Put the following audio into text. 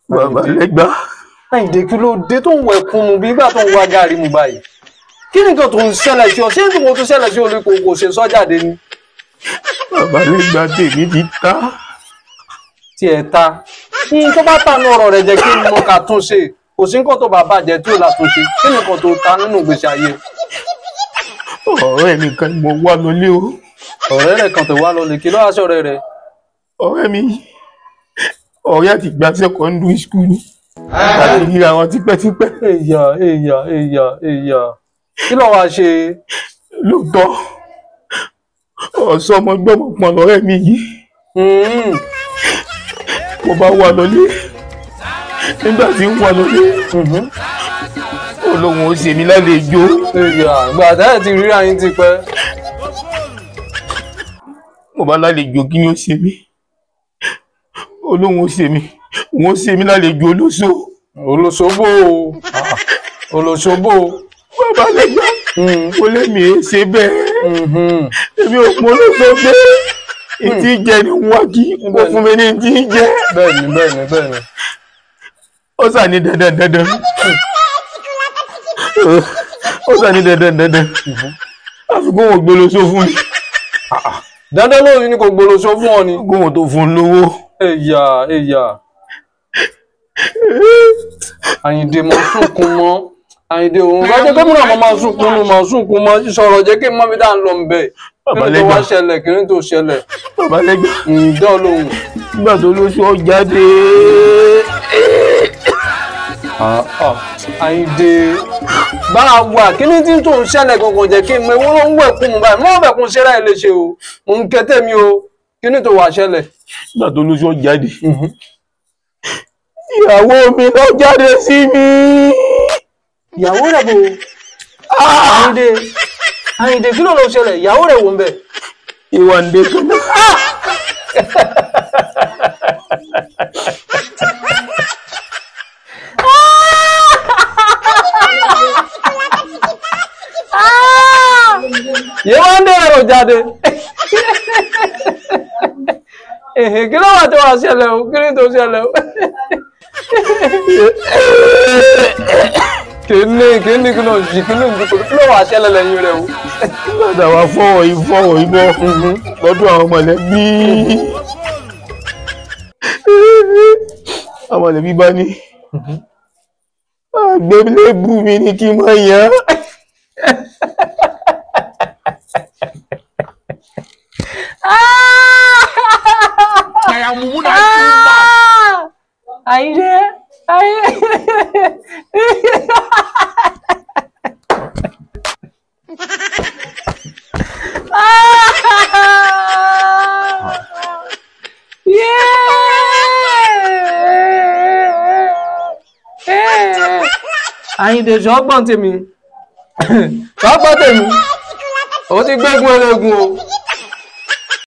bàbá lẹ́gbà. Àyìndé kí ló dé tó ń wọ ẹkún mu bí ìgbà tó ń wá gàrí mu báyìí? Kí ni nǹkan tó ń ṣẹlẹ̀ sí ọ? Ṣé nǹkan tó ṣẹlẹ̀ sí olè kò ṣe sọ jáde ni? Bàbá lẹ́gbà tèmi ti ta. Tí ẹ ta. Ní tó bá ta ní ọ̀rọ̀ rẹ̀ jẹ́ kí ni mo kà tún ṣe? Kò sí nǹkan tó bá bàjẹ́ tí ò là tún ṣe. Kí ni nǹkan tó ta nínú ìgbésí ayé? Ọ̀rẹ́ mi kan ni mo wá lọlé o. Ọ̀rẹ́ rẹ̀ kan tó wá lọlé kí ló wá sọ̀rẹ́ rẹ̀? Ọ̀rẹ́ mi ọ̀rẹ́ àti gba secondary school ni. Láti rí àwọn tipẹ́tipẹ́. Èyà. Kí ló wá ṣe? Lóòótọ́ ọ̀sọ́ ọmọ gbọ́mọ pọn lọ́rẹ́ mi yìí. Mo bá wà lọlé. Nígbà tí ń wà lọlé. Olóhùn ó ṣe mí lálejò. Èyà, ìgbà táyà ti ríra yín ti pẹ́. Mo bá lálejò kí ni ó ṣe mí? Olóhùn ó ṣe mí. Wọ́n ṣe mí lálejò olóṣó. Olóṣogbo. Olóṣogbo. Bàbá lẹ́gbà. Mo lé mi ṣe bẹ́ẹ̀. Èmi ò mọ olóṣó gbé. Ìtí jẹ ni wọ́n kí. Ó fún mi ní ìtí jẹ. Bẹ́ẹ̀ni. Ó sà ní dandan. Ó sà ní dandan. Àfikún wọn gbólóṣó fún mi. Dandan lóyún ni kò gbólóṣó fún ọ ni. Gómò tó fún lówó. Èyà. Àyìndé mo sunkún mọ́. Àyìndé òun bá jẹ́ gómìnà mo máa sunkún mọ́. Ìṣọ̀rọ̀ jẹ́ kí n mọ́ bí dá ń lọ ń bẹ̀. Kí ni tó wá ṣẹlẹ̀? Kí ni tó ṣẹlẹ̀? Bàbá lẹ́gbà. Ìdán lóhùn. Nígbà tó lóṣù ọ jáde. Àyìndé bá a wà kí ni tí tó ń ṣẹlẹ̀ gangan jẹ́ kí n mọ ewúrọ́ ń wẹ̀ kún mu báyìí. Mọ́ bẹ̀ kún ṣẹ́ra ẹ̀ léṣe o. Mo ń kẹ́tẹ́ mi o. Kí ni tó wá ṣẹlẹ̀? Nígbà tó lóṣù ọ jáde. Ìyàwó mi lọ jáde sí mi. Ìyàwó rẹ̀ bò. Àyìndé kí ló lọ ṣẹlẹ̀? Ìyàwó rẹ̀ wò ń bẹ̀. Ìwà ń dé kan náà. Ìyàwó ń dé ẹ̀rọ jáde. Kí ló wà tó wá ṣẹlẹ̀ o? Kí ni tó ṣẹlẹ̀ o? Kí ló wà ṣẹlẹ̀ lẹ́yìn rẹ̀ o? Nígbàdà wa fọwọ́ ibọ̀ lọ́dún àwọn mọ̀lẹ́bí. Àwọn mọ̀lẹ́bí bá ní. Àgbélébù mi ní kí n máa yàn. Àyìndé. Àyìndé ṣọ́gbọ́n tèmi. Ó ti gbégun ẹlẹ́gun o.